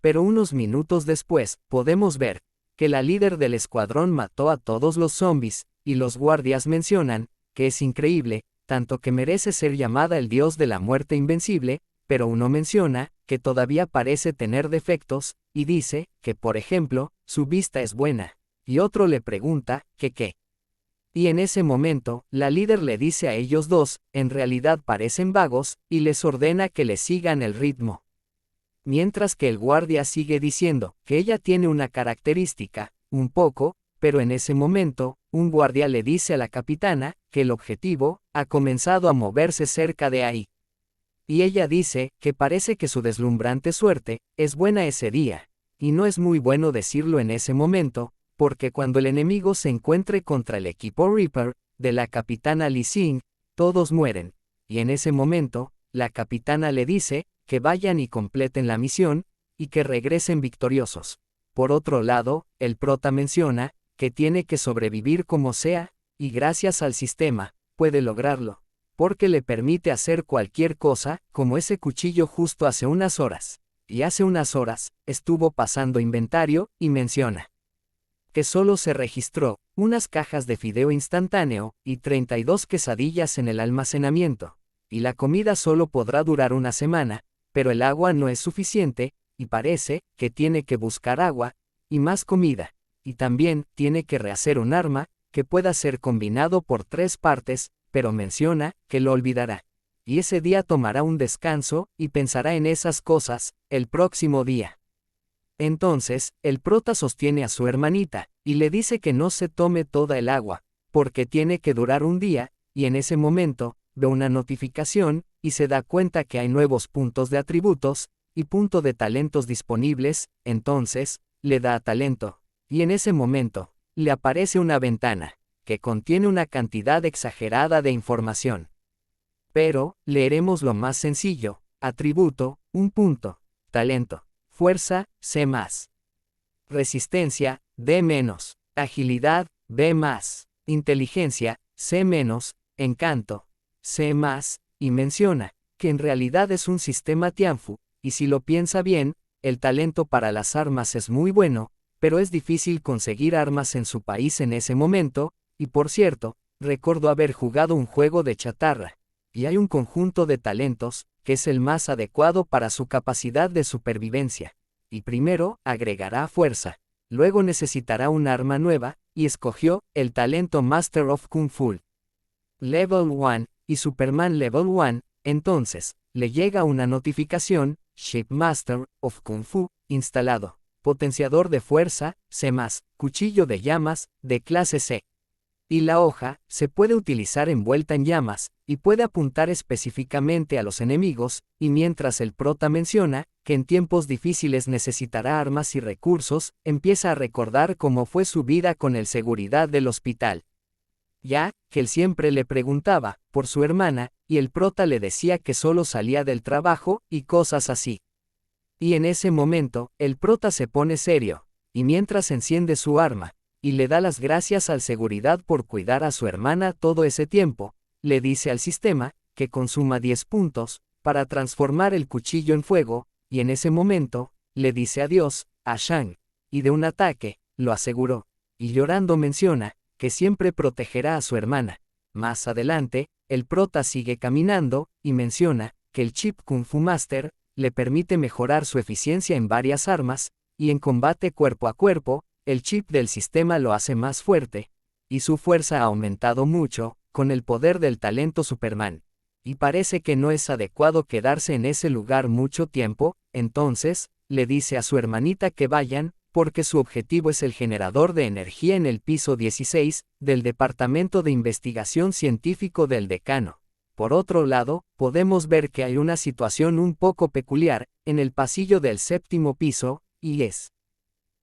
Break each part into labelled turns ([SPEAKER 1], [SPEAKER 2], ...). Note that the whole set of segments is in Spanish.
[SPEAKER 1] Pero unos minutos después, podemos ver que la líder del escuadrón mató a todos los zombies, y los guardias mencionan que es increíble, tanto que merece ser llamada el dios de la muerte invencible, pero uno menciona que todavía parece tener defectos, y dice que, por ejemplo, su vista es buena, y otro le pregunta que qué. Y en ese momento, la líder le dice a ellos dos, en realidad parecen vagos, y les ordena que le sigan el ritmo. Mientras que el guardia sigue diciendo que ella tiene una característica, un poco, pero en ese momento, un guardia le dice a la capitana que el objetivo ha comenzado a moverse cerca de ahí. Y ella dice que parece que su deslumbrante suerte es buena ese día, y no es muy bueno decirlo en ese momento, porque cuando el enemigo se encuentre contra el equipo Reaper de la capitana Lee Sin, todos mueren, y en ese momento, la capitana le dice que vayan y completen la misión, y que regresen victoriosos. Por otro lado, el prota menciona que tiene que sobrevivir como sea, y gracias al sistema, puede lograrlo, porque le permite hacer cualquier cosa, como ese cuchillo justo hace unas horas. Y hace unas horas, estuvo pasando inventario, y menciona que solo se registró unas cajas de fideo instantáneo, y 32 quesadillas en el almacenamiento, y la comida solo podrá durar una semana, pero el agua no es suficiente, y parece que tiene que buscar agua, y más comida, y también tiene que rehacer un arma, que pueda ser combinado por 3 partes, pero menciona que lo olvidará. Y ese día tomará un descanso, y pensará en esas cosas, el próximo día. Entonces, el prota sostiene a su hermanita, y le dice que no se tome toda el agua, porque tiene que durar un día, y en ese momento, ve una notificación, y se da cuenta que hay nuevos puntos de atributos, y punto de talentos disponibles, entonces, le da a talento, y en ese momento, le aparece una ventana, que contiene una cantidad exagerada de información. Pero, leeremos lo más sencillo: atributo, un punto; talento, fuerza, C+; resistencia, D-; agilidad, B+; inteligencia, C-; encanto, C+, y menciona que en realidad es un sistema Tianfu, y si lo piensa bien, el talento para las armas es muy bueno, pero es difícil conseguir armas en su país en ese momento, y por cierto, recuerdo haber jugado un juego de chatarra, y hay un conjunto de talentos, que es el más adecuado para su capacidad de supervivencia. Y primero, agregará fuerza, luego necesitará un arma nueva, y escogió el talento Master of Kung Fu Level 1, y Superman Level 1, entonces, le llega una notificación: Shape Master of Kung Fu, instalado. Potenciador de fuerza, C+, cuchillo de llamas, de clase C. Y la hoja se puede utilizar envuelta en llamas, y puede apuntar específicamente a los enemigos, y mientras el prota menciona que en tiempos difíciles necesitará armas y recursos, empieza a recordar cómo fue su vida con el seguridad del hospital. Ya que él siempre le preguntaba por su hermana, y el prota le decía que solo salía del trabajo, y cosas así. Y en ese momento, el prota se pone serio, y mientras enciende su arma, y le da las gracias al seguridad por cuidar a su hermana todo ese tiempo, le dice al sistema que consuma 10 puntos para transformar el cuchillo en fuego, y en ese momento, le dice adiós a Shang, y de un ataque, lo aseguró, y llorando menciona que siempre protegerá a su hermana. Más adelante, el prota sigue caminando, y menciona que el chip Kung Fu Master le permite mejorar su eficiencia en varias armas, y en combate cuerpo a cuerpo, el chip del sistema lo hace más fuerte, y su fuerza ha aumentado mucho, con el poder del talento Superman. Y parece que no es adecuado quedarse en ese lugar mucho tiempo, entonces, le dice a su hermanita que vayan, porque su objetivo es el generador de energía en el piso 16, del Departamento de Investigación Científico del decano. Por otro lado, podemos ver que hay una situación un poco peculiar, en el pasillo del 7º piso, y es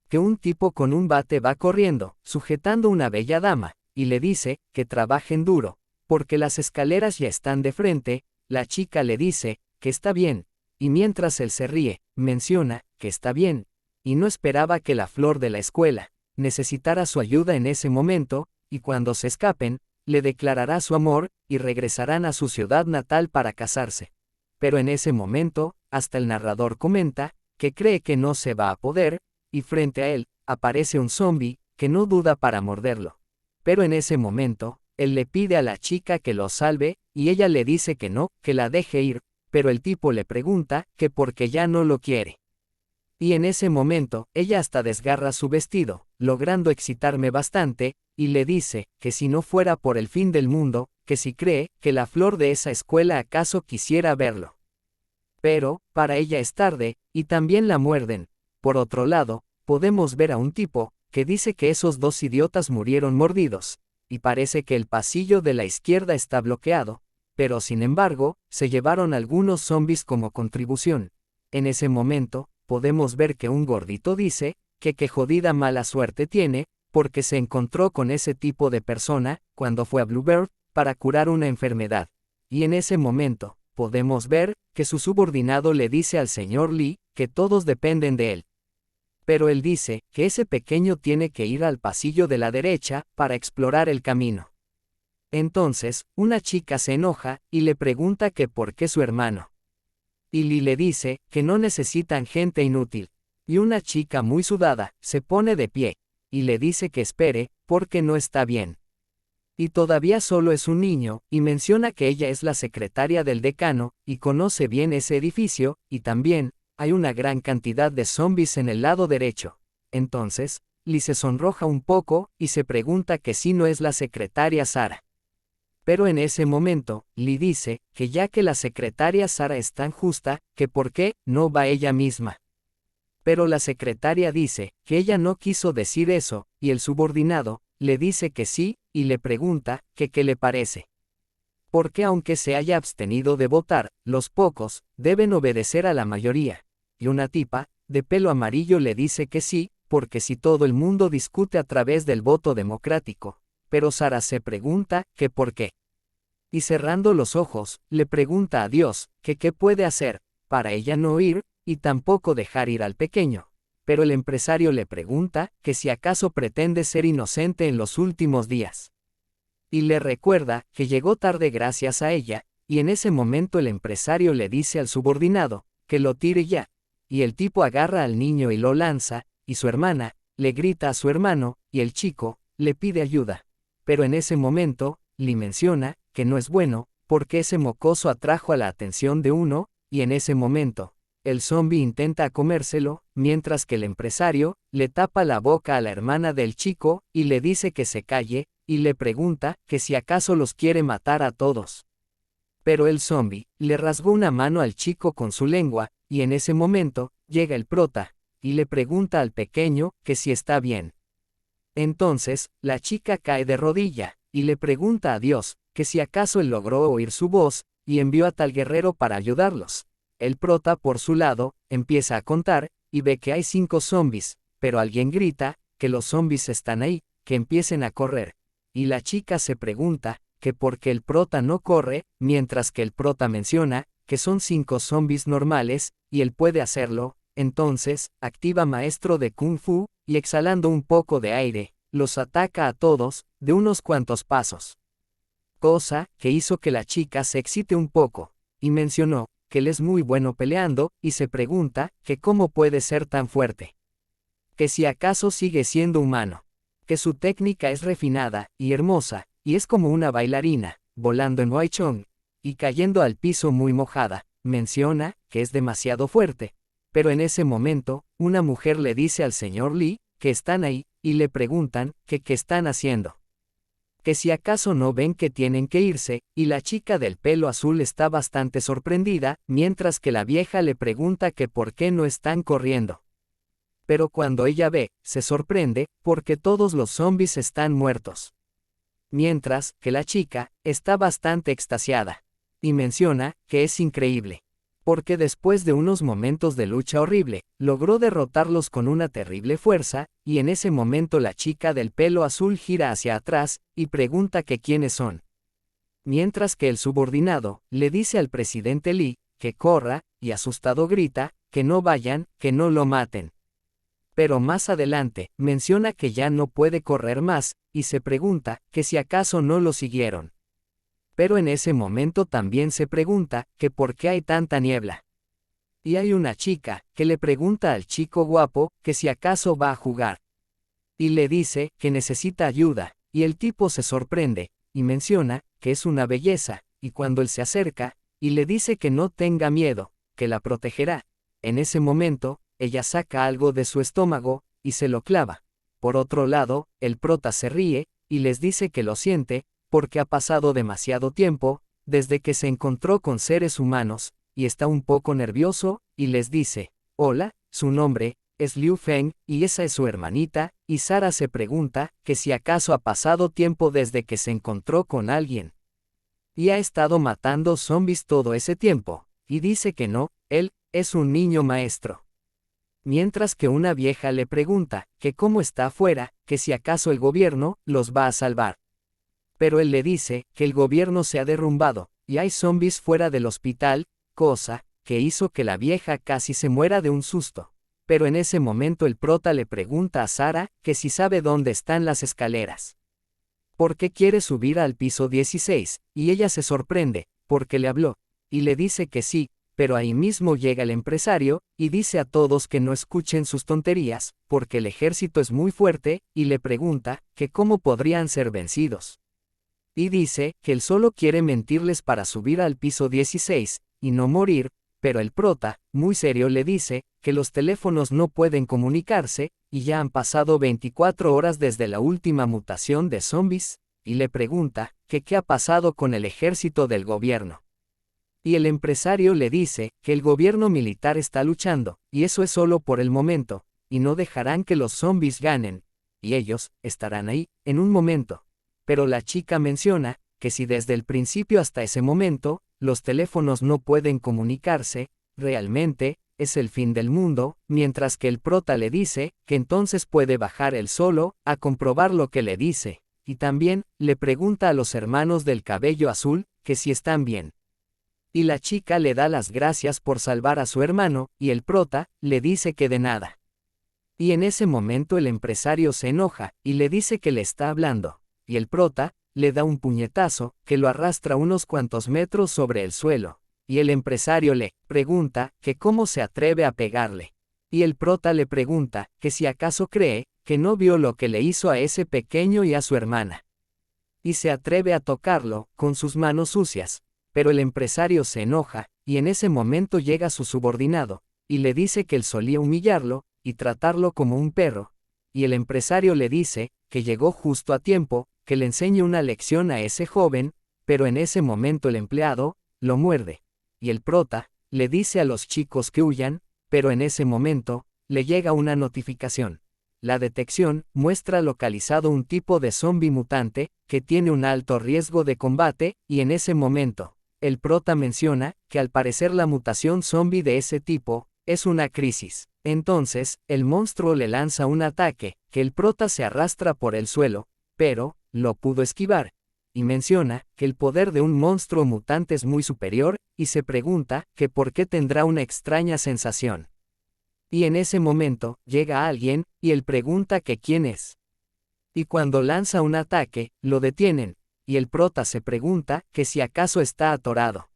[SPEAKER 1] que un tipo con un bate va corriendo, sujetando una bella dama, y le dice que trabajen duro, porque las escaleras ya están de frente. La chica le dice que está bien, y mientras él se ríe, menciona que está bien, y no esperaba que la flor de la escuela necesitara su ayuda en ese momento, y cuando se escapen, le declarará su amor, y regresarán a su ciudad natal para casarse. Pero en ese momento, hasta el narrador comenta que cree que no se va a poder, y frente a él, aparece un zombi, que no duda para morderlo. Pero en ese momento, él le pide a la chica que lo salve, y ella le dice que no, que la deje ir, pero el tipo le pregunta que porque ya no lo quiere. Y en ese momento, ella hasta desgarra su vestido, logrando excitarme bastante, y le dice, que si no fuera por el fin del mundo, que si cree, que la flor de esa escuela acaso quisiera verlo. Pero, para ella es tarde, y también la muerden. Por otro lado, podemos ver a un tipo, que dice que esos dos idiotas murieron mordidos, y parece que el pasillo de la izquierda está bloqueado, pero sin embargo, se llevaron algunos zombies como contribución. En ese momento, podemos ver que un gordito dice, que jodida mala suerte tiene, porque se encontró con ese tipo de persona, cuando fue a Bluebird, para curar una enfermedad. Y en ese momento, podemos ver, que su subordinado le dice al señor Lee, que todos dependen de él. Pero él dice, que ese pequeño tiene que ir al pasillo de la derecha, para explorar el camino. Entonces, una chica se enoja, y le pregunta que por qué su hermano. Y Lee le dice, que no necesitan gente inútil. Y una chica muy sudada, se pone de pie, y le dice que espere, porque no está bien. Y todavía solo es un niño, y menciona que ella es la secretaria del decano, y conoce bien ese edificio, y también, hay una gran cantidad de zombies en el lado derecho. Entonces, Lee se sonroja un poco, y se pregunta que si no es la secretaria Sara. Pero en ese momento, Lee dice, que ya que la secretaria Sara es tan justa, que por qué no va ella misma. Pero la secretaria dice, que ella no quiso decir eso, y el subordinado, le dice que sí, y le pregunta, que qué le parece. Porque aunque se haya abstenido de votar, los pocos, deben obedecer a la mayoría. Y una tipa, de pelo amarillo le dice que sí, porque si todo el mundo discute a través del voto democrático. Pero Sara se pregunta, que por qué. Y cerrando los ojos, le pregunta a Dios, que qué puede hacer, para ella no ir, y tampoco dejar ir al pequeño. Pero el empresario le pregunta, que si acaso pretende ser inocente en los últimos días. Y le recuerda, que llegó tarde gracias a ella, y en ese momento el empresario le dice al subordinado, que lo tire ya. Y el tipo agarra al niño y lo lanza, y su hermana, le grita a su hermano, y el chico, le pide ayuda. Pero en ese momento, Lee menciona, que no es bueno, porque ese mocoso atrajo a la atención de uno, y en ese momento, el zombi intenta comérselo, mientras que el empresario, le tapa la boca a la hermana del chico, y le dice que se calle, y le pregunta, que si acaso los quiere matar a todos. Pero el zombi, le rasgó una mano al chico con su lengua, y en ese momento, llega el prota, y le pregunta al pequeño, que si está bien. Entonces, la chica cae de rodilla, y le pregunta a Dios, que si acaso él logró oír su voz, y envió a tal guerrero para ayudarlos. El prota, por su lado, empieza a contar, y ve que hay 5 zombies, pero alguien grita, que los zombies están ahí, que empiecen a correr. Y la chica se pregunta, que por qué el prota no corre, mientras que el prota menciona, que son 5 zombies normales, y él puede hacerlo. Entonces, activa maestro de Kung Fu, y exhalando un poco de aire, los ataca a todos, de unos cuantos pasos. Cosa, que hizo que la chica se excite un poco, y mencionó, que él es muy bueno peleando, y se pregunta, que cómo puede ser tan fuerte. Que si acaso sigue siendo humano. Que su técnica es refinada, y hermosa, y es como una bailarina, volando en Waichong, y cayendo al piso muy mojada, menciona, que es demasiado fuerte. Pero en ese momento, una mujer le dice al señor Lee, que están ahí, y le preguntan, que qué están haciendo. Que si acaso no ven que tienen que irse, y la chica del pelo azul está bastante sorprendida, mientras que la vieja le pregunta que por qué no están corriendo. Pero cuando ella ve, se sorprende, porque todos los zombies están muertos. Mientras que la chica, está bastante extasiada. Y menciona, que es increíble. Porque después de unos momentos de lucha horrible, logró derrotarlos con una terrible fuerza, y en ese momento la chica del pelo azul gira hacia atrás, y pregunta que quiénes son. Mientras que el subordinado, le dice al presidente Lee, que corra, y asustado grita, que no vayan, que no lo maten. Pero más adelante, menciona que ya no puede correr más, y se pregunta, que si acaso no lo siguieron. Pero en ese momento también se pregunta, que por qué hay tanta niebla. Y hay una chica, que le pregunta al chico guapo, que si acaso va a jugar. Y le dice, que necesita ayuda, y el tipo se sorprende, y menciona, que es una belleza, y cuando él se acerca, y le dice que no tenga miedo, que la protegerá. En ese momento, ella saca algo de su estómago, y se lo clava. Por otro lado, el prota se ríe, y les dice que lo siente, porque ha pasado demasiado tiempo, desde que se encontró con seres humanos, y está un poco nervioso, y les dice, hola, su nombre, es Liu Feng, y esa es su hermanita, y Sara se pregunta, que si acaso ha pasado tiempo desde que se encontró con alguien. Y ha estado matando zombies todo ese tiempo, y dice que no, él, es un niño maestro. Mientras que una vieja le pregunta, que cómo está afuera, que si acaso el gobierno, los va a salvar. Pero él le dice, que el gobierno se ha derrumbado, y hay zombies fuera del hospital, cosa, que hizo que la vieja casi se muera de un susto. Pero en ese momento el prota le pregunta a Sara, que si sabe dónde están las escaleras. Porque quiere subir al piso 16, y ella se sorprende, porque le habló, y le dice que sí, pero ahí mismo llega el empresario, y dice a todos que no escuchen sus tonterías, porque el ejército es muy fuerte, y le pregunta, que cómo podrían ser vencidos. Y dice, que él solo quiere mentirles para subir al piso 16, y no morir, pero el prota, muy serio le dice, que los teléfonos no pueden comunicarse, y ya han pasado 24 horas desde la última mutación de zombies, y le pregunta, que qué ha pasado con el ejército del gobierno. Y el empresario le dice, que el gobierno militar está luchando, y eso es solo por el momento, y no dejarán que los zombies ganen, y ellos, estarán ahí, en un momento. Pero la chica menciona, que si desde el principio hasta ese momento, los teléfonos no pueden comunicarse, realmente, es el fin del mundo, mientras que el prota le dice, que entonces puede bajar él solo, a comprobar lo que le dice, y también, le pregunta a los hermanos del cabello azul, que si están bien. Y la chica le da las gracias por salvar a su hermano, y el prota, le dice que de nada. Y en ese momento el empresario se enoja, y le dice que le está hablando, y el prota, le da un puñetazo, que lo arrastra unos cuantos metros sobre el suelo, y el empresario le pregunta, que cómo se atreve a pegarle. Y el prota le pregunta, que si acaso cree, que no vio lo que le hizo a ese pequeño y a su hermana. Y se atreve a tocarlo, con sus manos sucias. Pero el empresario se enoja, y en ese momento llega su subordinado, y le dice que él solía humillarlo, y tratarlo como un perro. Y el empresario le dice, que llegó justo a tiempo, que le enseñe una lección a ese joven, pero en ese momento el empleado, lo muerde. Y el prota, le dice a los chicos que huyan, pero en ese momento, le llega una notificación. La detección muestra localizado un tipo de zombie mutante, que tiene un alto riesgo de combate, y en ese momento, el prota menciona, que al parecer la mutación zombie de ese tipo, es una crisis. Entonces, el monstruo le lanza un ataque, que el prota se arrastra por el suelo, pero, lo pudo esquivar. Y menciona, que el poder de un monstruo mutante es muy superior, y se pregunta, que por qué tendrá una extraña sensación. Y en ese momento, llega alguien, y él pregunta que quién es. Y cuando lanza un ataque, lo detienen, y el prota se pregunta, que si acaso está atorado.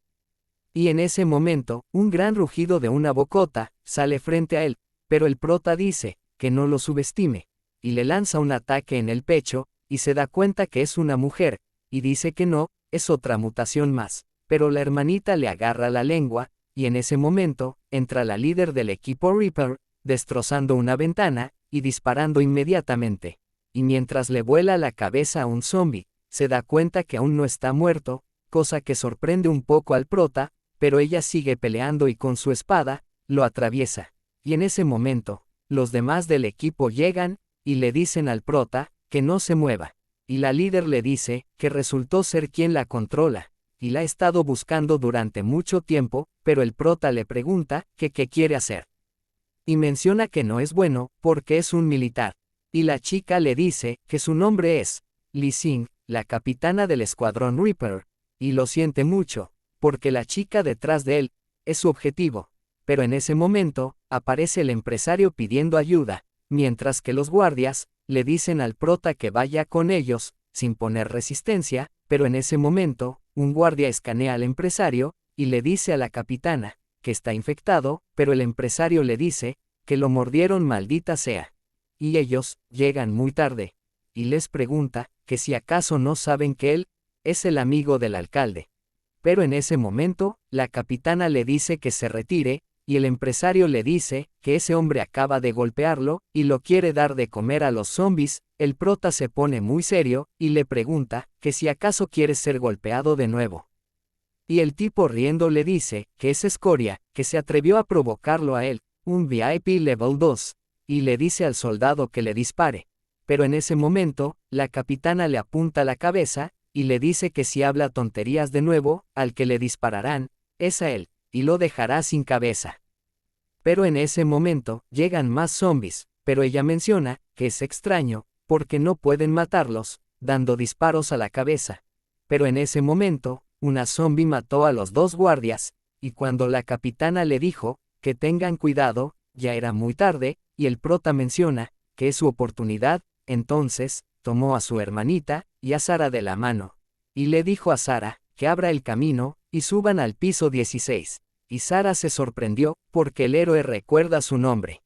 [SPEAKER 1] Y en ese momento, un gran rugido de una bocota, sale frente a él, pero el prota dice, que no lo subestime, y le lanza un ataque en el pecho, y se da cuenta que es una mujer, y dice que no, es otra mutación más, pero la hermanita le agarra la lengua, y en ese momento, entra la líder del equipo Reaper, destrozando una ventana, y disparando inmediatamente. Y mientras le vuela la cabeza a un zombie, se da cuenta que aún no está muerto, cosa que sorprende un poco al prota, pero ella sigue peleando y con su espada, lo atraviesa. Y en ese momento, los demás del equipo llegan, y le dicen al prota, que no se mueva. Y la líder le dice, que resultó ser quien la controla, y la ha estado buscando durante mucho tiempo, pero el prota le pregunta, que qué quiere hacer. Y menciona que no es bueno, porque es un militar. Y la chica le dice, que su nombre es Li Xing, la capitana del escuadrón Reaper, y lo siente mucho, porque la chica detrás de él, es su objetivo. Pero en ese momento, aparece el empresario pidiendo ayuda, mientras que los guardias, le dicen al prota que vaya con ellos, sin poner resistencia, pero en ese momento, un guardia escanea al empresario, y le dice a la capitana, que está infectado, pero el empresario le dice, que lo mordieron maldita sea. Y ellos, llegan muy tarde. Y les pregunta, que si acaso no saben que él, es el amigo del alcalde. Pero en ese momento, la capitana le dice que se retire, y el empresario le dice, que ese hombre acaba de golpearlo, y lo quiere dar de comer a los zombies. El prota se pone muy serio, y le pregunta, que si acaso quiere ser golpeado de nuevo. Y el tipo riendo le dice, que es escoria, que se atrevió a provocarlo a él, un VIP level 2, y le dice al soldado que le dispare. Pero en ese momento, la capitana le apunta la cabeza, y le dice que si habla tonterías de nuevo, al que le dispararán, es a él, y lo dejará sin cabeza. Pero en ese momento, llegan más zombies, pero ella menciona, que es extraño, porque no pueden matarlos, dando disparos a la cabeza. Pero en ese momento, una zombie mató a los 2 guardias, y cuando la capitana le dijo, que tengan cuidado, ya era muy tarde, y el prota menciona, que es su oportunidad. Entonces, tomó a su hermanita, y a Sara de la mano, y le dijo a Sara, que abra el camino, y suban al piso 16. Y Sara se sorprendió, porque el héroe recuerda su nombre.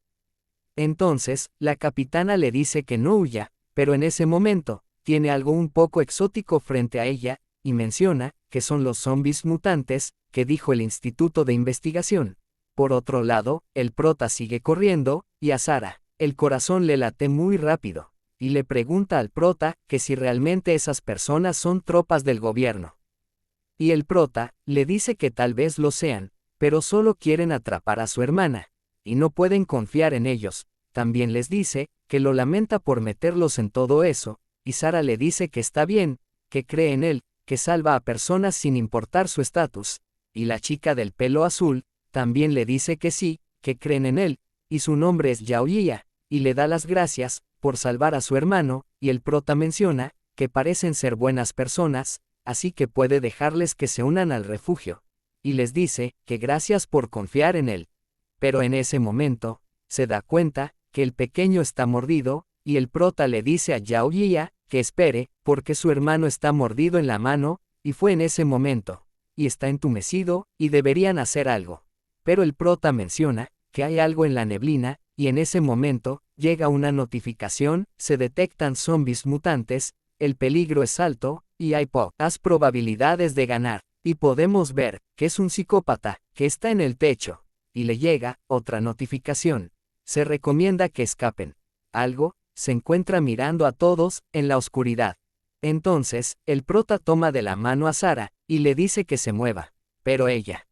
[SPEAKER 1] Entonces, la capitana le dice que no huya, pero en ese momento, tiene algo un poco exótico frente a ella, y menciona, que son los zombies mutantes, que dijo el Instituto de Investigación. Por otro lado, el prota sigue corriendo, y a Sara, el corazón le late muy rápido, y le pregunta al prota, que si realmente esas personas son tropas del gobierno. Y el prota, le dice que tal vez lo sean, pero solo quieren atrapar a su hermana, y no pueden confiar en ellos. También les dice, que lo lamenta por meterlos en todo eso, y Sara le dice que está bien, que cree en él, que salva a personas sin importar su estatus, y la chica del pelo azul, también le dice que sí, que creen en él, y su nombre es Yaoyia, y le da las gracias, por salvar a su hermano, y el prota menciona, que parecen ser buenas personas, así que puede dejarles que se unan al refugio. Y les dice, que gracias por confiar en él. Pero en ese momento, se da cuenta, que el pequeño está mordido, y el prota le dice a Yaoyia, que espere, porque su hermano está mordido en la mano, y fue en ese momento, y está entumecido, y deberían hacer algo. Pero el prota menciona, que hay algo en la neblina, y en ese momento, llega una notificación, se detectan zombies mutantes, el peligro es alto, y hay pocas probabilidades de ganar, y podemos ver, que es un psicópata, que está en el techo, y le llega, otra notificación. Se recomienda que escapen. Algo, se encuentra mirando a todos, en la oscuridad. Entonces, el prota toma de la mano a Sara, y le dice que se mueva. Pero ella,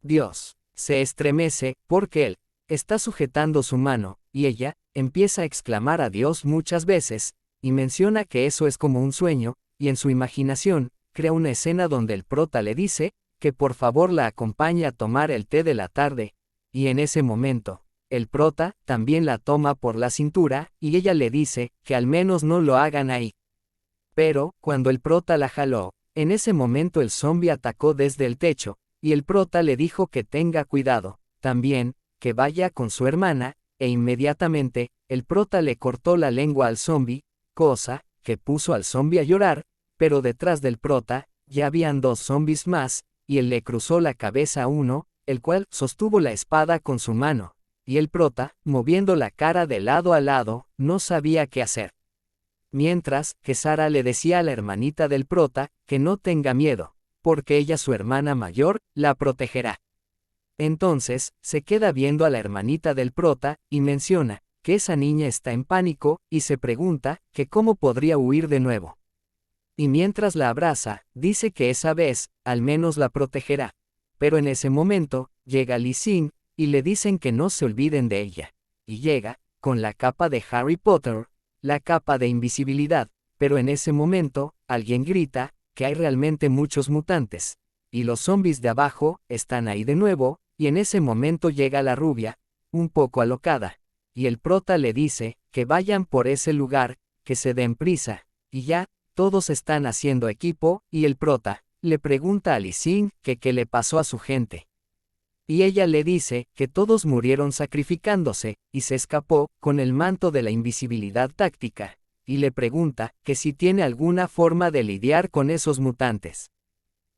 [SPEAKER 1] Dios, se estremece, porque él, está sujetando su mano, y ella, empieza a exclamar a Dios muchas veces, y menciona que eso es como un sueño, y en su imaginación, crea una escena donde el prota le dice, que por favor la acompañe a tomar el té de la tarde, y en ese momento, el prota, también la toma por la cintura, y ella le dice, que al menos no lo hagan ahí. Pero, cuando el prota la jaló, en ese momento el zombi atacó desde el techo, y el prota le dijo que tenga cuidado, también, que vaya con su hermana, e inmediatamente, el prota le cortó la lengua al zombi, cosa, que puso al zombi a llorar, pero detrás del prota, ya habían 2 zombis más, y él le cruzó la cabeza a uno, el cual sostuvo la espada con su mano, y el prota, moviendo la cara de lado a lado, no sabía qué hacer. Mientras, que Sara le decía a la hermanita del prota, que no tenga miedo, porque ella, su hermana mayor, la protegerá. Entonces, se queda viendo a la hermanita del prota, y menciona, que esa niña está en pánico, y se pregunta, que cómo podría huir de nuevo. Y mientras la abraza, dice que esa vez, al menos la protegerá. Pero en ese momento, llega Lee Sin, y le dicen que no se olviden de ella. Y llega, con la capa de Harry Potter, la capa de invisibilidad, pero en ese momento, alguien grita, que hay realmente muchos mutantes. Y los zombies de abajo, están ahí de nuevo, y en ese momento llega la rubia, un poco alocada. Y el prota le dice, que vayan por ese lugar, que se den prisa, y ya, todos están haciendo equipo, y el prota, le pregunta a Lee Sin, que qué le pasó a su gente. Y ella le dice, que todos murieron sacrificándose, y se escapó, con el manto de la invisibilidad táctica, y le pregunta, que si tiene alguna forma de lidiar con esos mutantes.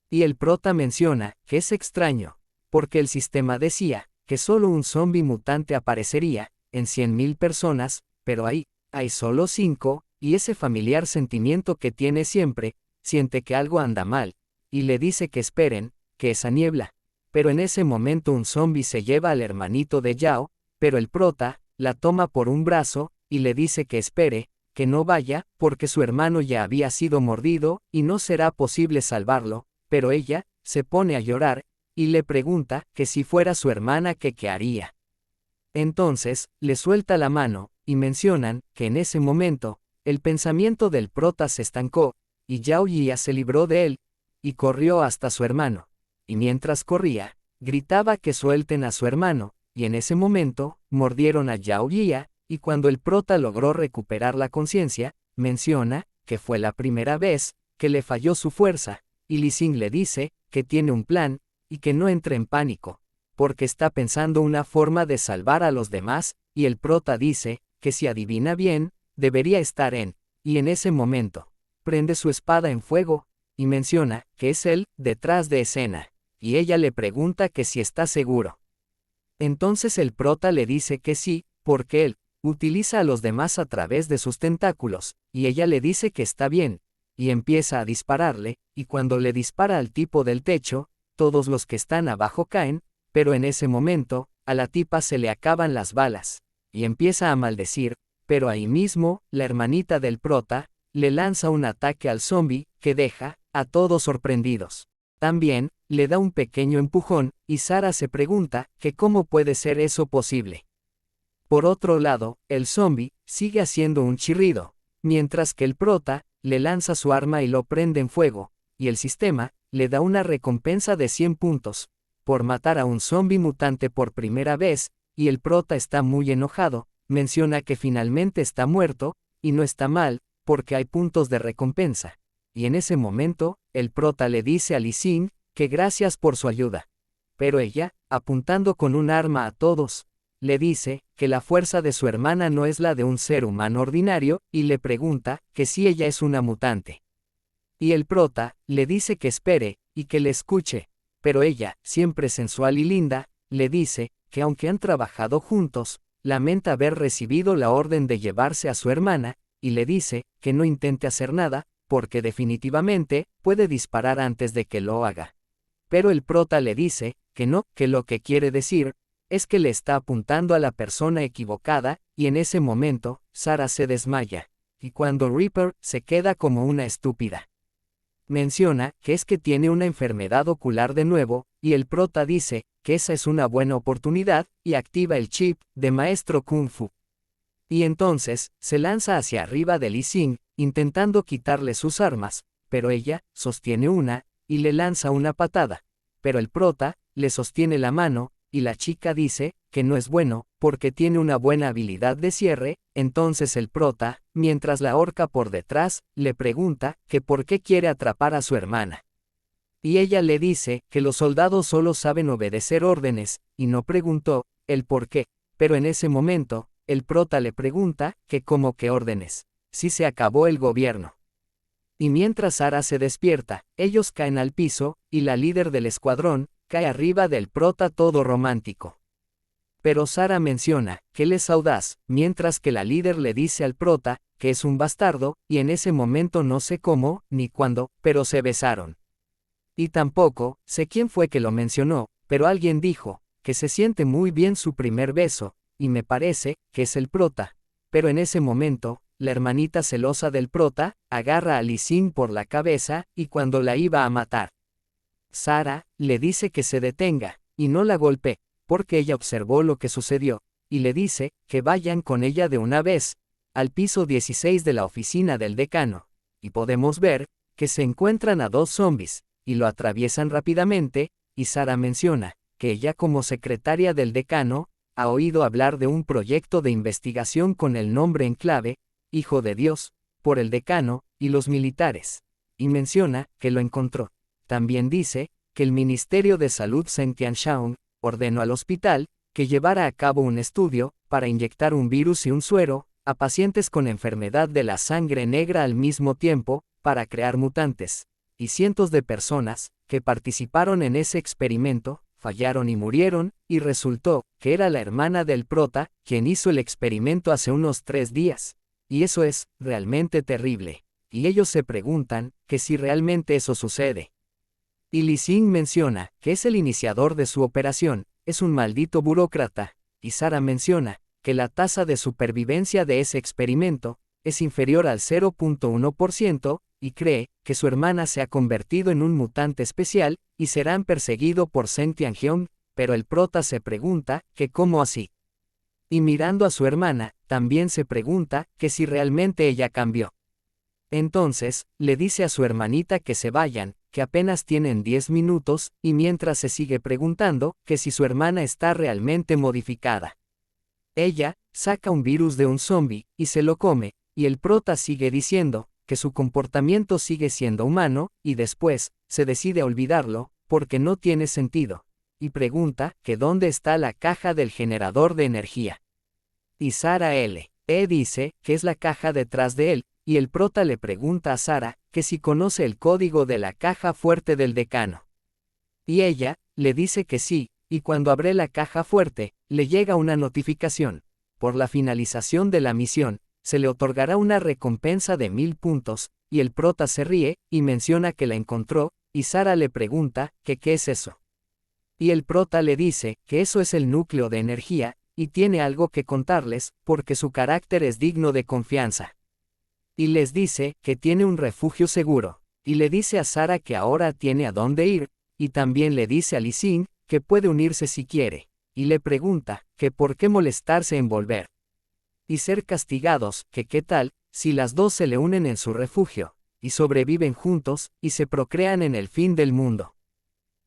[SPEAKER 1] Y el prota menciona, que es extraño, porque el sistema decía que solo un zombie mutante aparecería en 100.000 personas, pero hay solo 5, y ese familiar sentimiento que tiene siempre, siente que algo anda mal, y le dice que esperen, que esa niebla. Pero en ese momento un zombie se lleva al hermanito de Yao, pero el prota la toma por un brazo, y le dice que espere, que no vaya, porque su hermano ya había sido mordido, y no será posible salvarlo, pero ella se pone a llorar, y le pregunta que si fuera su hermana que qué haría. Entonces, le suelta la mano, y mencionan que en ese momento, el pensamiento del prota se estancó, y Yao Jia se libró de él, y corrió hasta su hermano. Y mientras corría, gritaba que suelten a su hermano, y en ese momento, mordieron a Yao Jia, y cuando el prota logró recuperar la conciencia, menciona que fue la primera vez que le falló su fuerza, y Li Xin le dice que tiene un plan, y que no entre en pánico, porque está pensando una forma de salvar a los demás, y el prota dice que si adivina bien, debería estar y en ese momento, prende su espada en fuego, y menciona que es él detrás de escena, y ella le pregunta que si está seguro. Entonces el prota le dice que sí, porque él utiliza a los demás a través de sus tentáculos, y ella le dice que está bien, y empieza a dispararle, y cuando le dispara al tipo del techo, todos los que están abajo caen, pero en ese momento, a la tipa se le acaban las balas, y empieza a maldecir, pero ahí mismo, la hermanita del prota, le lanza un ataque al zombie, que deja a todos sorprendidos. También, le da un pequeño empujón, y Sara se pregunta que cómo puede ser eso posible. Por otro lado, el zombie sigue haciendo un chirrido, mientras que el prota le lanza su arma y lo prende en fuego, y el sistema le da una recompensa de 100 puntos, por matar a un zombie mutante por primera vez, y el prota está muy enojado, menciona que finalmente está muerto, y no está mal, porque hay puntos de recompensa. Y en ese momento, el prota le dice a Li Xin que gracias por su ayuda. Pero ella, apuntando con un arma a todos, le dice que la fuerza de su hermana no es la de un ser humano ordinario, y le pregunta que si ella es una mutante. Y el prota le dice que espere, y que le escuche, pero ella, siempre sensual y linda, le dice que aunque han trabajado juntos, lamenta haber recibido la orden de llevarse a su hermana, y le dice que no intente hacer nada, porque definitivamente puede disparar antes de que lo haga. Pero el prota le dice que no, que lo que quiere decir es que le está apuntando a la persona equivocada, y en ese momento, Sara se desmaya, y cuando Reaper se queda como una estúpida. Menciona que es que tiene una enfermedad ocular de nuevo, y el prota dice que esa es una buena oportunidad, y activa el chip de maestro Kung Fu. Y entonces, se lanza hacia arriba de Li Xin, intentando quitarle sus armas, pero ella sostiene una, y le lanza una patada. Pero el prota le sostiene la mano, y la chica dice que no es bueno, porque tiene una buena habilidad de cierre. Entonces el prota, mientras la ahorca por detrás, le pregunta que por qué quiere atrapar a su hermana. Y ella le dice que los soldados solo saben obedecer órdenes, y no preguntó el por qué, pero en ese momento, el prota le pregunta que cómo que órdenes, si se acabó el gobierno. Y mientras Sara se despierta, ellos caen al piso, y la líder del escuadrón cae arriba del prota todo romántico. Pero Sara menciona que él es audaz, mientras que la líder le dice al prota que es un bastardo, y en ese momento no sé cómo, ni cuándo, pero se besaron. Y tampoco sé quién fue que lo mencionó, pero alguien dijo que se siente muy bien su primer beso, y me parece que es el prota. Pero en ese momento, la hermanita celosa del prota agarra a Li Xin por la cabeza, y cuando la iba a matar, Sara le dice que se detenga, y no la golpee, porque ella observó lo que sucedió, y le dice que vayan con ella de una vez, al piso 16 de la oficina del decano, y podemos ver que se encuentran a 2 zombies, y lo atraviesan rápidamente, y Sara menciona que ella como secretaria del decano, ha oído hablar de un proyecto de investigación con el nombre en clave, Hijo de Dios, por el decano y los militares, y menciona que lo encontró. También dice que el Ministerio de Salud Zhengtianshaung ordenó al hospital que llevara a cabo un estudio para inyectar un virus y un suero a pacientes con enfermedad de la sangre negra al mismo tiempo, para crear mutantes, y cientos de personas que participaron en ese experimento fallaron y murieron, y resultó que era la hermana del prota quien hizo el experimento hace unos 3 días. Y eso es realmente terrible. Y ellos se preguntan que si realmente eso sucede. Y Lee Sin menciona que es el iniciador de su operación, es un maldito burócrata, y Sarah menciona que la tasa de supervivencia de ese experimento es inferior al 0.1%, y cree que su hermana se ha convertido en un mutante especial, y serán perseguido por Zheng Tianjiong, pero el prota se pregunta que cómo así. Y mirando a su hermana, también se pregunta que si realmente ella cambió. Entonces, le dice a su hermanita que se vayan, que apenas tienen 10 minutos, y mientras se sigue preguntando que si su hermana está realmente modificada. Ella saca un virus de un zombie, y se lo come, y el prota sigue diciendo que su comportamiento sigue siendo humano, y después, se decide a olvidarlo, porque no tiene sentido, y pregunta que dónde está la caja del generador de energía. Y Sarah dice que es la caja detrás de él, y el prota le pregunta a Sarah que si conoce el código de la caja fuerte del decano. Y ella le dice que sí, y cuando abre la caja fuerte, le llega una notificación. Por la finalización de la misión, se le otorgará una recompensa de 1000 puntos, y el prota se ríe, y menciona que la encontró, y Sarah le pregunta que qué es eso. Y el prota le dice que eso es el núcleo de energía, y tiene algo que contarles, porque su carácter es digno de confianza. Y les dice que tiene un refugio seguro, y le dice a Sarah que ahora tiene a dónde ir, y también le dice a Lee Sin que puede unirse si quiere, y le pregunta que por qué molestarse en volver. Y ser castigados, que qué tal, si las dos se le unen en su refugio, y sobreviven juntos, y se procrean en el fin del mundo.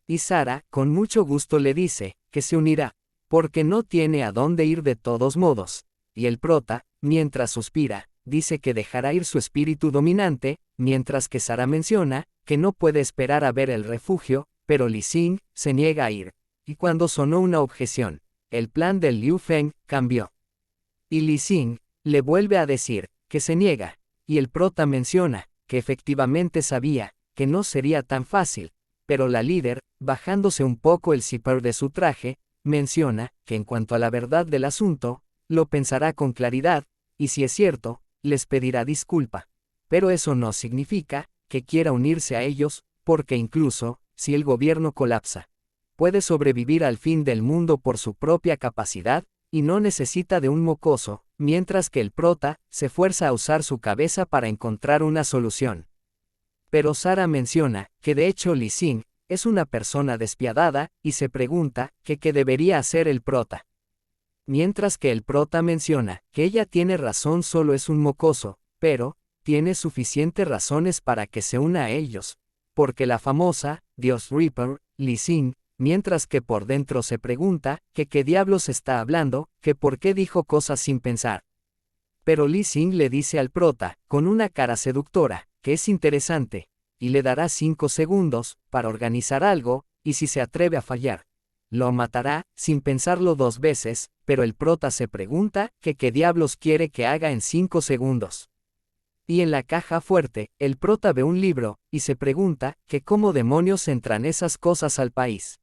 [SPEAKER 1] Y Sarah, con mucho gusto le dice que se unirá, porque no tiene a dónde ir de todos modos, y el prota, mientras suspira, dice que dejará ir su espíritu dominante, mientras que Sarah menciona que no puede esperar a ver el refugio, pero Lee Sin se niega a ir. Y cuando sonó una objeción, el plan del Liu Feng cambió. Y Lee Sin le vuelve a decir que se niega, y el prota menciona que efectivamente sabía que no sería tan fácil, pero la líder, bajándose un poco el zipper de su traje, menciona que en cuanto a la verdad del asunto, lo pensará con claridad, y si es cierto, les pedirá disculpa. Pero eso no significa que quiera unirse a ellos, porque incluso, si el gobierno colapsa, puede sobrevivir al fin del mundo por su propia capacidad, y no necesita de un mocoso, mientras que el prota se fuerza a usar su cabeza para encontrar una solución. Pero Sarah menciona que de hecho Lee Sin es una persona despiadada, y se pregunta que qué debería hacer el prota. Mientras que el prota menciona que ella tiene razón, solo es un mocoso, pero tiene suficientes razones para que se una a ellos, porque la famosa Dios Reaper, Lee Sin, mientras que por dentro se pregunta que qué diablos está hablando, que por qué dijo cosas sin pensar. Pero Lee Sin le dice al prota, con una cara seductora, que es interesante, y le dará 5 segundos para organizar algo, y si se atreve a fallar, lo matará, sin pensarlo 2 veces, pero el prota se pregunta que qué diablos quiere que haga en 5 segundos. Y en la caja fuerte, el prota ve un libro, y se pregunta que cómo demonios entran esas cosas al país.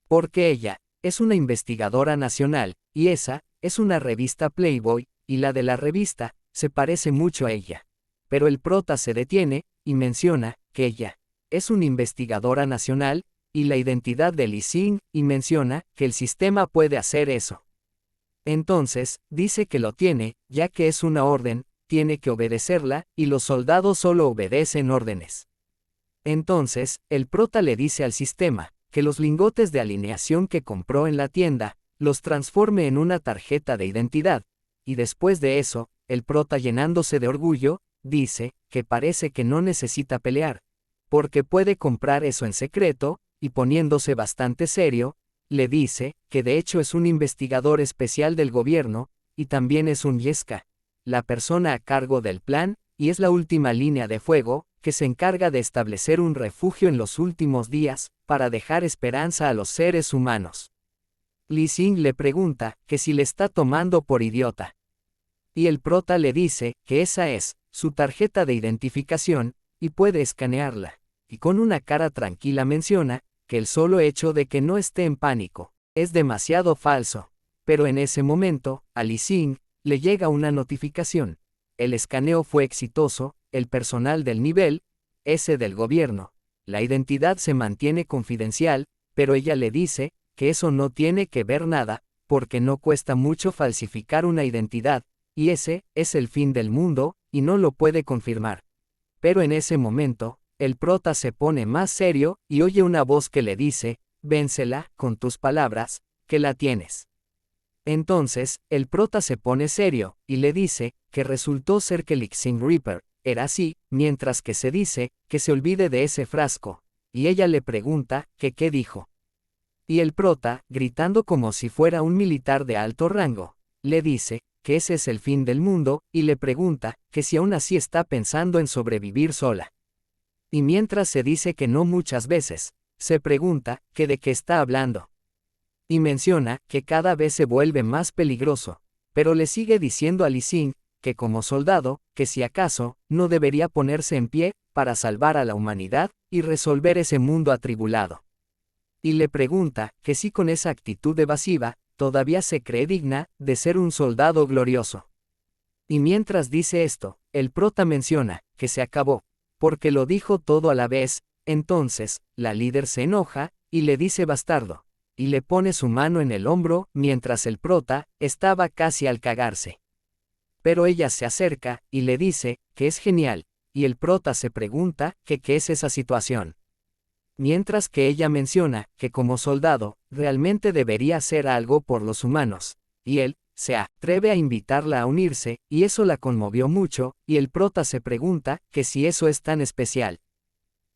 [SPEAKER 1] Porque ella es una investigadora nacional, y esa es una revista Playboy, y la de la revista se parece mucho a ella. Pero el prota se detiene, y menciona que ella es una investigadora nacional, y la identidad de Lee Sin, y menciona que el sistema puede hacer eso. Entonces, dice que lo tiene, ya que es una orden, tiene que obedecerla, y los soldados solo obedecen órdenes. Entonces, el prota le dice al sistema que los lingotes de alineación que compró en la tienda, los transforme en una tarjeta de identidad, y después de eso, el prota, llenándose de orgullo, dice que parece que no necesita pelear, porque puede comprar eso en secreto, y poniéndose bastante serio, le dice que de hecho es un investigador especial del gobierno, y también es un Yeska, la persona a cargo del plan, y es la última línea de fuego, que se encarga de establecer un refugio en los últimos días, para dejar esperanza a los seres humanos. Lee Sin le pregunta que si le está tomando por idiota. Y el prota le dice que esa es su tarjeta de identificación, y puede escanearla. Y con una cara tranquila menciona que el solo hecho de que no esté en pánico es demasiado falso. Pero en ese momento, a Lee Sing le llega una notificación. El escaneo fue exitoso, el personal del nivel S del gobierno. La identidad se mantiene confidencial, pero ella le dice que eso no tiene que ver nada, porque no cuesta mucho falsificar una identidad, y ese es el fin del mundo, y no lo puede confirmar. Pero en ese momento, el prota se pone más serio y oye una voz que le dice, vénsela, con tus palabras, que la tienes. Entonces, el prota se pone serio, y le dice, que resultó ser que Lixing Reaper era así, mientras que se dice, que se olvide de ese frasco, y ella le pregunta, que qué dijo. Y el prota, gritando como si fuera un militar de alto rango, le dice, que ese es el fin del mundo, y le pregunta, que si aún así está pensando en sobrevivir sola. Y mientras se dice que no muchas veces, se pregunta, que de qué está hablando. Y menciona, que cada vez se vuelve más peligroso, pero le sigue diciendo a Lee Sing, que como soldado, que si acaso, no debería ponerse en pie, para salvar a la humanidad, y resolver ese mundo atribulado. Y le pregunta, que si con esa actitud evasiva, todavía se cree digna, de ser un soldado glorioso. Y mientras dice esto, el prota menciona, que se acabó, porque lo dijo todo a la vez. Entonces, la líder se enoja, y le dice bastardo, y le pone su mano en el hombro, mientras el prota estaba casi al cagarse. Pero ella se acerca, y le dice, que es genial, y el prota se pregunta, que qué es esa situación. Mientras que ella menciona, que como soldado, realmente debería hacer algo por los humanos, y él se atreve a invitarla a unirse, y eso la conmovió mucho, y el prota se pregunta, que si eso es tan especial.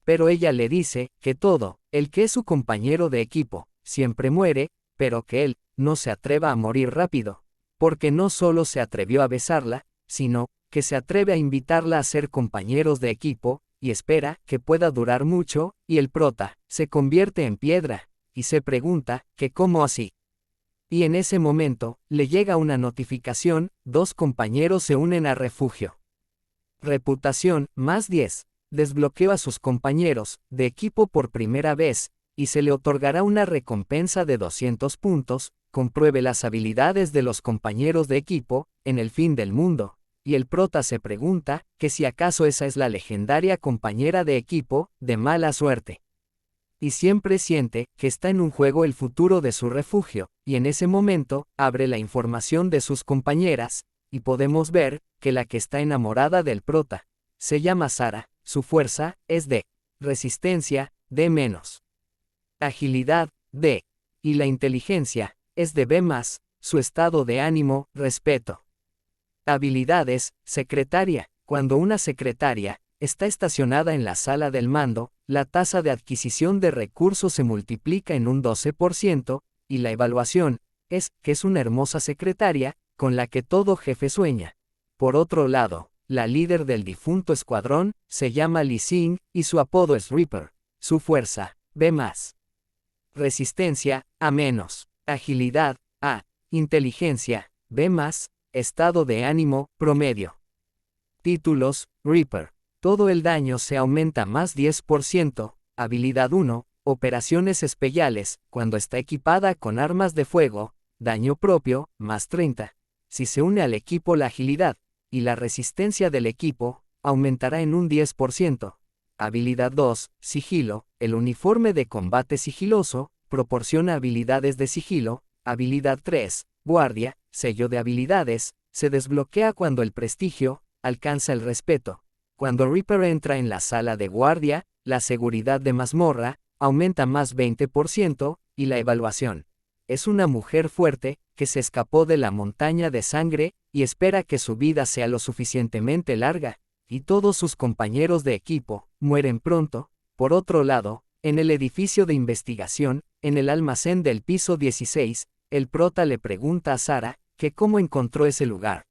[SPEAKER 1] Pero ella le dice, que todo, el que es su compañero de equipo, siempre muere, pero que él no se atreva a morir rápido, porque no solo se atrevió a besarla, sino que se atreve a invitarla a ser compañeros de equipo, y espera que pueda durar mucho, y el prota se convierte en piedra, y se pregunta, que cómo así. Y en ese momento, le llega una notificación, 2 compañeros se unen a refugio. Reputación, más 10. Desbloqueó a sus compañeros de equipo por primera vez, y se le otorgará una recompensa de 200 puntos, compruebe las habilidades de los compañeros de equipo, en el fin del mundo. Y el prota se pregunta, que si acaso esa es la legendaria compañera de equipo, de mala suerte. Y siempre siente, que está en un juego el futuro de su refugio, y en ese momento, abre la información de sus compañeras, y podemos ver, que la que está enamorada del prota, se llama Sara, su fuerza, es D. Resistencia, D-. Agilidad, D. Y la inteligencia, es de B+, su estado de ánimo, respeto. Habilidades, secretaria. Cuando una secretaria está estacionada en la sala del mando, la tasa de adquisición de recursos se multiplica en un 12%, y la evaluación es que es una hermosa secretaria, con la que todo jefe sueña. Por otro lado, la líder del difunto escuadrón se llama Lee Sing, y su apodo es Reaper. Su fuerza, B+. Resistencia, A-. Agilidad, A. Inteligencia, B+. Estado de ánimo, promedio. Títulos, Reaper. Todo el daño se aumenta más 10%. Habilidad 1, operaciones especiales, cuando está equipada con armas de fuego, daño propio, más 30. Si se une al equipo la agilidad y la resistencia del equipo, aumentará en un 10%. Habilidad 2, sigilo. El uniforme de combate sigiloso proporciona habilidades de sigilo. Habilidad 3, guardia. Sello de habilidades, se desbloquea cuando el prestigio alcanza el respeto. Cuando Reaper entra en la sala de guardia, la seguridad de mazmorra aumenta más 20%, y la evaluación. Es una mujer fuerte, que se escapó de la montaña de sangre, y espera que su vida sea lo suficientemente larga, y todos sus compañeros de equipo mueren pronto. Por otro lado, en el edificio de investigación, en el almacén del piso 16, el prota le pregunta a Sara, que cómo encontró ese lugar.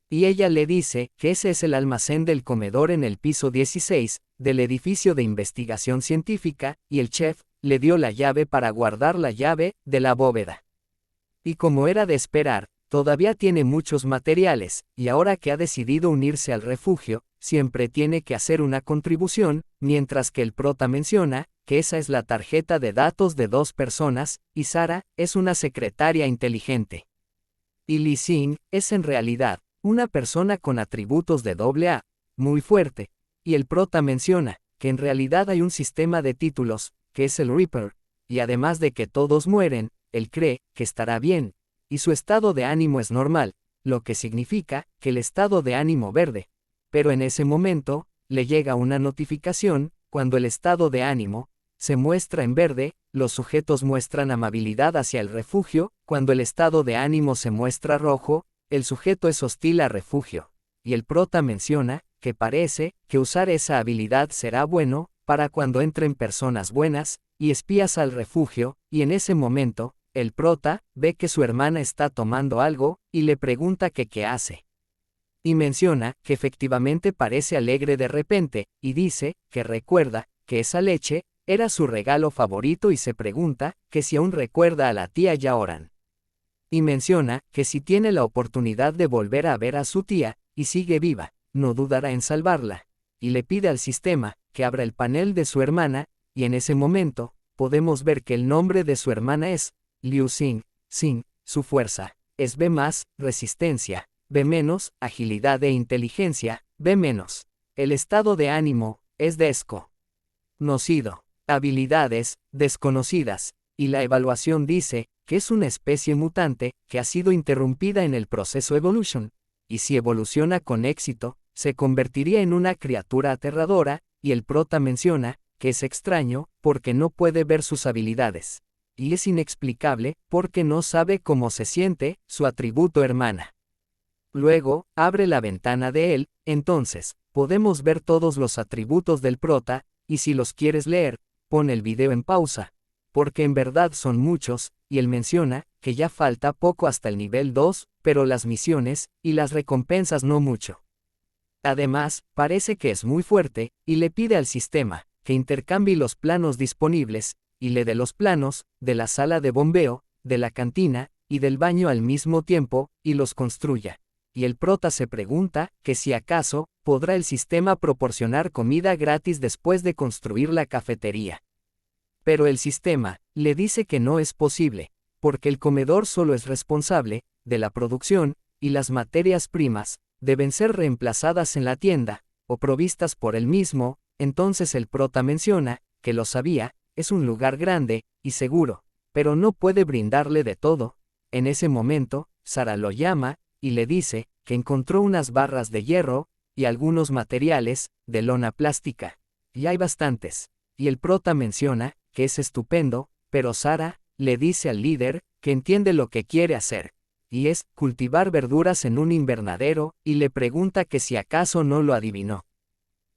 [SPEAKER 1] Y ella le dice, que ese es el almacén del comedor en el piso 16, del edificio de investigación científica, y el chef le dio la llave para guardar la llave de la bóveda. Y como era de esperar, todavía tiene muchos materiales, y ahora que ha decidido unirse al refugio, siempre tiene que hacer una contribución, mientras que el prota menciona, que esa es la tarjeta de datos de 2 personas, y Sara es una secretaria inteligente. Y Lee Sin es en realidad una persona con atributos de AA, muy fuerte, y el prota menciona que en realidad hay un sistema de títulos, que es el Reaper, y además de que todos mueren, él cree que estará bien, y su estado de ánimo es normal, lo que significa que el estado de ánimo verde. Pero en ese momento, le llega una notificación, cuando el estado de ánimo se muestra en verde, los sujetos muestran amabilidad hacia el refugio, cuando el estado de ánimo se muestra rojo, el sujeto es hostil a refugio. Y el prota menciona que parece que usar esa habilidad será bueno para cuando entren personas buenas y espías al refugio, y en ese momento, el prota ve que su hermana está tomando algo y le pregunta que qué hace. Y menciona que efectivamente parece alegre de repente, y dice que recuerda que esa leche era su regalo favorito y se pregunta que si aún recuerda a la tía Yaoran. Y menciona que si tiene la oportunidad de volver a ver a su tía, y sigue viva, no dudará en salvarla. Y le pide al sistema que abra el panel de su hermana, y en ese momento, podemos ver que el nombre de su hermana es Liu Xin. Xin, su fuerza, es B+, resistencia, B-, agilidad e inteligencia, B-. El estado de ánimo es desco. Nocido. Habilidades, desconocidas, y la evaluación dice que es una especie mutante que ha sido interrumpida en el proceso evolution, y si evoluciona con éxito, se convertiría en una criatura aterradora, y el prota menciona que es extraño porque no puede ver sus habilidades, y es inexplicable porque no sabe cómo se siente su atributo hermana. Luego, abre la ventana de él, entonces, podemos ver todos los atributos del prota, y si los quieres leer, pon el video en pausa, porque en verdad son muchos, y él menciona que ya falta poco hasta el nivel 2, pero las misiones y las recompensas no mucho. Además, parece que es muy fuerte, y le pide al sistema que intercambie los planos disponibles, y le dé los planos de la sala de bombeo, de la cantina, y del baño al mismo tiempo, y los construya. Y el prota se pregunta que si acaso podrá el sistema proporcionar comida gratis después de construir la cafetería. Pero el sistema le dice que no es posible, porque el comedor solo es responsable de la producción, y las materias primas deben ser reemplazadas en la tienda, o provistas por él mismo. Entonces el prota menciona que lo sabía, es un lugar grande y seguro, pero no puede brindarle de todo. En ese momento, Sara lo llama y le dice que encontró unas barras de hierro y algunos materiales de lona plástica. Y hay bastantes. Y el prota menciona que es estupendo, pero Sara le dice al líder que entiende lo que quiere hacer, y es cultivar verduras en un invernadero, y le pregunta que si acaso no lo adivinó.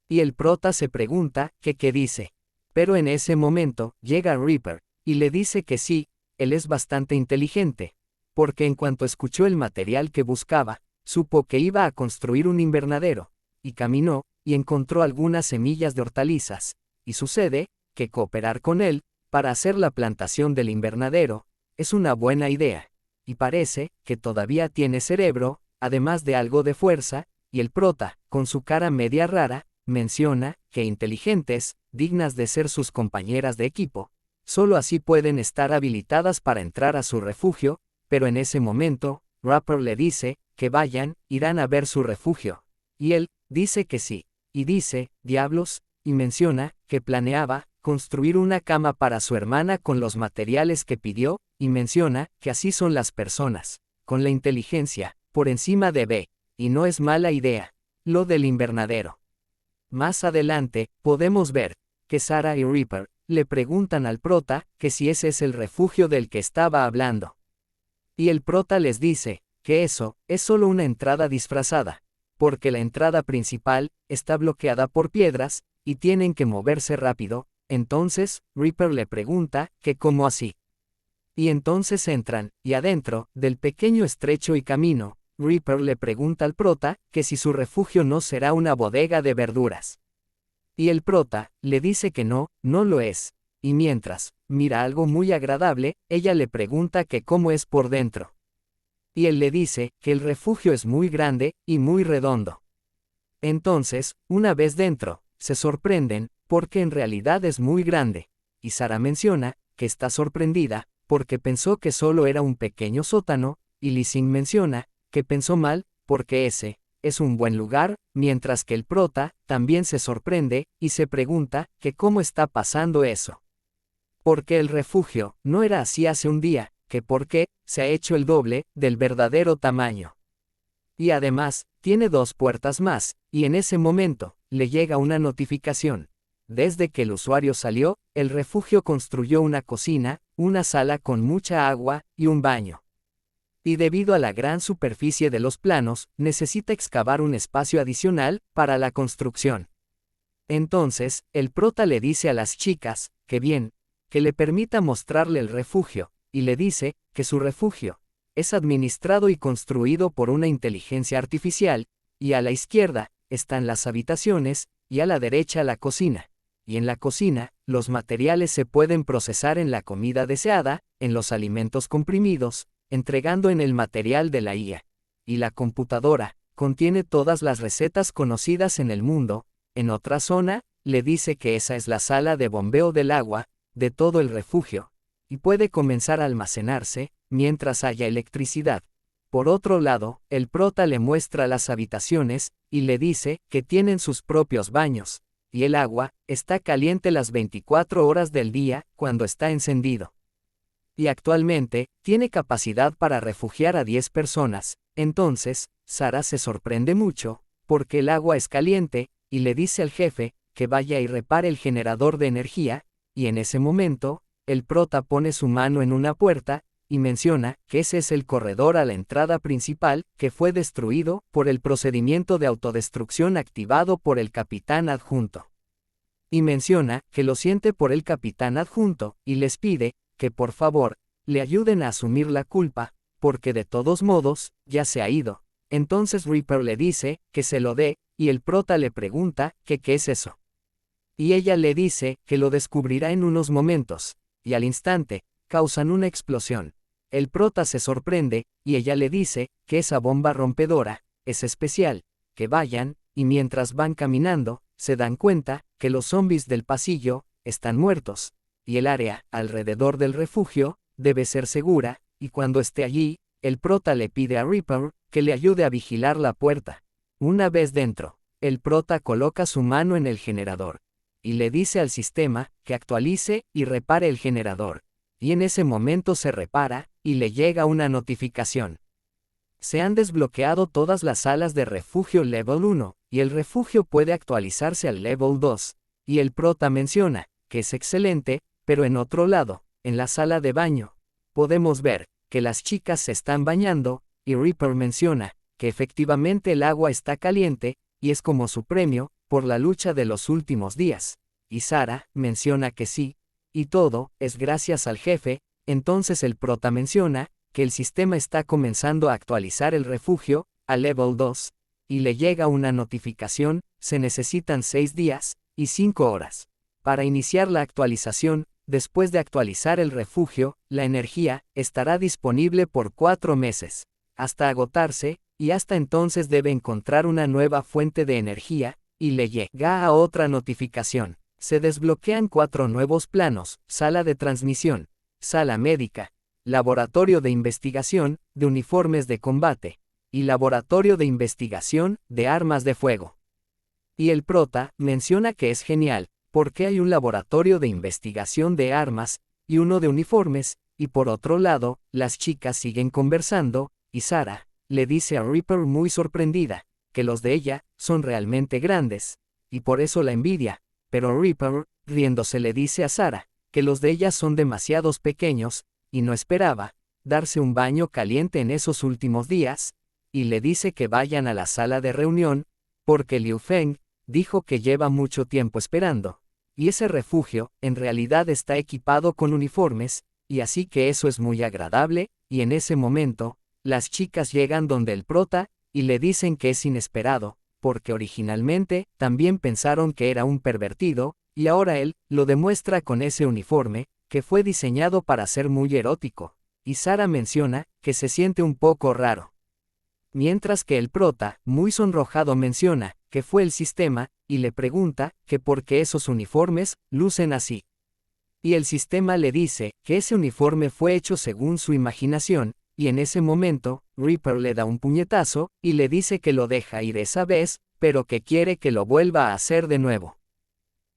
[SPEAKER 1] Y el prota se pregunta que qué dice. Pero en ese momento llega Reaper y le dice que sí, él es bastante inteligente, porque en cuanto escuchó el material que buscaba, supo que iba a construir un invernadero, y caminó, y encontró algunas semillas de hortalizas, y sucede que cooperar con él, para hacer la plantación del invernadero, es una buena idea, y parece que todavía tiene cerebro, además de algo de fuerza, y el prota, con su cara media rara, menciona que inteligentes, dignas de ser sus compañeras de equipo, solo así pueden estar habilitadas para entrar a su refugio, pero en ese momento, Reaper le dice que vayan, irán a ver su refugio. Y él dice que sí, y dice, diablos, y menciona que planeaba construir una cama para su hermana con los materiales que pidió, y menciona que así son las personas, con la inteligencia, por encima de B, y no es mala idea. Lo del invernadero. Más adelante, podemos ver que Sara y Reaper le preguntan al prota que si ese es el refugio del que estaba hablando. Y el prota les dice que eso es solo una entrada disfrazada, porque la entrada principal está bloqueada por piedras, y tienen que moverse rápido. Entonces, Reaper le pregunta que cómo así. Y entonces entran, y adentro del pequeño estrecho y camino, Reaper le pregunta al prota que si su refugio no será una bodega de verduras. Y el prota le dice que no, no lo es. Y mientras mira algo muy agradable, ella le pregunta que cómo es por dentro. Y él le dice que el refugio es muy grande y muy redondo. Entonces, una vez dentro, se sorprenden, porque en realidad es muy grande. y Sara menciona que está sorprendida, porque pensó que solo era un pequeño sótano, y Lee Sing menciona que pensó mal, porque ese es un buen lugar, mientras que el prota también se sorprende y se pregunta que cómo está pasando eso. Porque el refugio no era así hace un día, que por qué se ha hecho el doble del verdadero tamaño. Y además, tiene 2 puertas más, y en ese momento, le llega una notificación. Desde que el usuario salió, el refugio construyó una cocina, una sala con mucha agua, y un baño. Y debido a la gran superficie de los planos, necesita excavar un espacio adicional para la construcción. Entonces, el prota le dice a las chicas, que bien, que le permita mostrarle el refugio, y le dice que su refugio es administrado y construido por una inteligencia artificial, y a la izquierda están las habitaciones, y a la derecha la cocina. Y en la cocina, los materiales se pueden procesar en la comida deseada, en los alimentos comprimidos, entregando en el material de la IA. Y la computadora contiene todas las recetas conocidas en el mundo. En otra zona, le dice que esa es la sala de bombeo del agua, de todo el refugio, y puede comenzar a almacenarse, mientras haya electricidad. Por otro lado, el prota le muestra las habitaciones, y le dice que tienen sus propios baños, y el agua está caliente las 24 horas del día, cuando está encendido. Y actualmente, tiene capacidad para refugiar a 10 personas. Entonces, Sara se sorprende mucho, porque el agua es caliente, y le dice al jefe que vaya y repare el generador de energía, y en ese momento, el prota pone su mano en una puerta, y menciona que ese es el corredor a la entrada principal, que fue destruido por el procedimiento de autodestrucción activado por el capitán adjunto. Y menciona que lo siente por el capitán adjunto, y les pide que por favor, le ayuden a asumir la culpa, porque de todos modos, ya se ha ido. Entonces Reaper le dice que se lo dé, y el prota le pregunta que qué es eso. Y ella le dice que lo descubrirá en unos momentos, y al instante, causan una explosión. El prota se sorprende, y ella le dice que esa bomba rompedora es especial, que vayan, y mientras van caminando, se dan cuenta que los zombies del pasillo están muertos, y el área alrededor del refugio debe ser segura, y cuando esté allí, el prota le pide a Reaper que le ayude a vigilar la puerta. Una vez dentro, el prota coloca su mano en el generador, y le dice al sistema que actualice y repare el generador. Y en ese momento se repara, y le llega una notificación. Se han desbloqueado todas las salas de refugio Level 1, y el refugio puede actualizarse al Level 2. Y el prota menciona que es excelente, pero en otro lado, en la sala de baño, podemos ver que las chicas se están bañando, y Reaper menciona que efectivamente el agua está caliente, y es como su premio por la lucha de los últimos días. Y Sara menciona que sí, y todo es gracias al jefe. Entonces el prota menciona que el sistema está comenzando a actualizar el refugio a Level 2, y le llega una notificación, se necesitan 6 días y 5 horas para iniciar la actualización. Después de actualizar el refugio, la energía estará disponible por 4 meses, hasta agotarse, y hasta entonces debe encontrar una nueva fuente de energía, y le llega a otra notificación. Se desbloquean 4 nuevos planos: sala de transmisión, sala médica, laboratorio de investigación de uniformes de combate, y laboratorio de investigación de armas de fuego. Y el prota menciona que es genial, porque hay un laboratorio de investigación de armas, y uno de uniformes, y por otro lado, las chicas siguen conversando, y Sara le dice a Reaper muy sorprendida, que los de ella son realmente grandes, y por eso la envidia, pero Reaper, riéndose, le dice a Sara que los de ella son demasiados pequeños, y no esperaba darse un baño caliente en esos últimos días, y le dice que vayan a la sala de reunión, porque Liu Feng dijo que lleva mucho tiempo esperando, y ese refugio en realidad está equipado con uniformes, y así que eso es muy agradable. Y en ese momento, las chicas llegan donde el prota, y le dicen que es inesperado, porque originalmente también pensaron que era un pervertido, y ahora él lo demuestra con ese uniforme, que fue diseñado para ser muy erótico. Y Sara menciona que se siente un poco raro. Mientras que el prota, muy sonrojado, menciona que fue el sistema, y le pregunta que por qué esos uniformes lucen así. Y el sistema le dice que ese uniforme fue hecho según su imaginación, y en ese momento, Reaper le da un puñetazo, y le dice que lo deja ir esa vez, pero que quiere que lo vuelva a hacer de nuevo.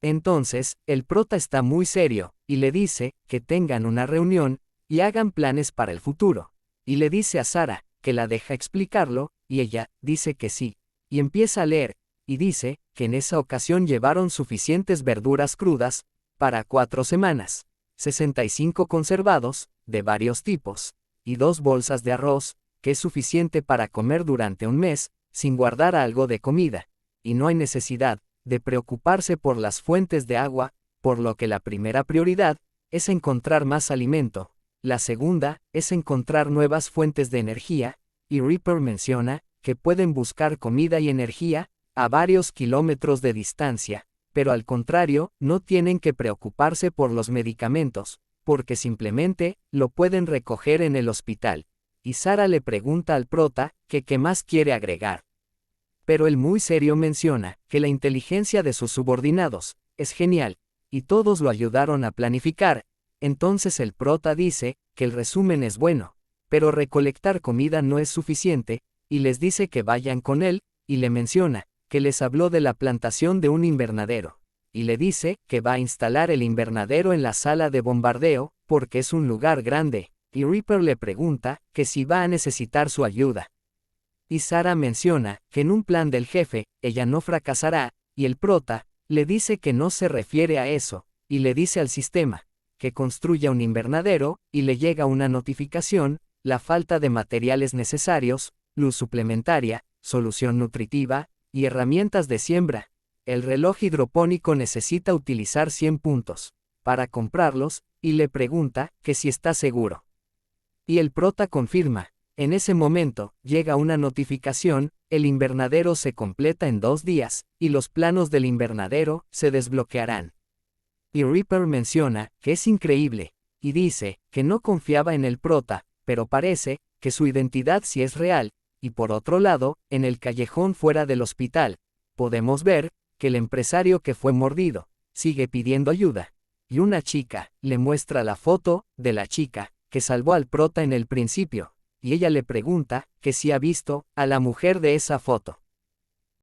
[SPEAKER 1] Entonces, el prota está muy serio, y le dice que tengan una reunión, y hagan planes para el futuro. Y le dice a Sarah, que la deja explicarlo, y ella dice que sí. Y empieza a leer, y dice que en esa ocasión llevaron suficientes verduras crudas, para 4 semanas, 65 conservados, de varios tipos, y 2 bolsas de arroz, que es suficiente para comer durante un mes, sin guardar algo de comida, y no hay necesidad de preocuparse por las fuentes de agua, por lo que la primera prioridad es encontrar más alimento, la segunda es encontrar nuevas fuentes de energía, y Reaper menciona que pueden buscar comida y energía a varios kilómetros de distancia, pero al contrario, no tienen que preocuparse por los medicamentos, porque simplemente lo pueden recoger en el hospital. Y Sarah le pregunta al prota que qué más quiere agregar. Pero él muy serio menciona que la inteligencia de sus subordinados es genial, y todos lo ayudaron a planificar. Entonces el prota dice que el resumen es bueno, pero recolectar comida no es suficiente, y les dice que vayan con él, y le menciona que les habló de la plantación de un invernadero, y le dice que va a instalar el invernadero en la sala de bombardeo, porque es un lugar grande, y Reaper le pregunta que si va a necesitar su ayuda. Y Sarah menciona que en un plan del jefe, ella no fracasará, y el prota le dice que no se refiere a eso, y le dice al sistema que construya un invernadero, y le llega una notificación, la falta de materiales necesarios, luz suplementaria, solución nutritiva, y herramientas de siembra. El reloj hidropónico necesita utilizar 100 puntos para comprarlos, y le pregunta que si está seguro. Y el prota confirma. En ese momento, llega una notificación, el invernadero se completa en 2 días, y los planos del invernadero se desbloquearán. Y Reaper menciona que es increíble, y dice que no confiaba en el prota, pero parece que su identidad sí es real, y por otro lado, en el callejón fuera del hospital, podemos ver que el empresario que fue mordido sigue pidiendo ayuda, y una chica le muestra la foto de la chica que salvó al prota en el principio, y ella le pregunta que si ha visto a la mujer de esa foto.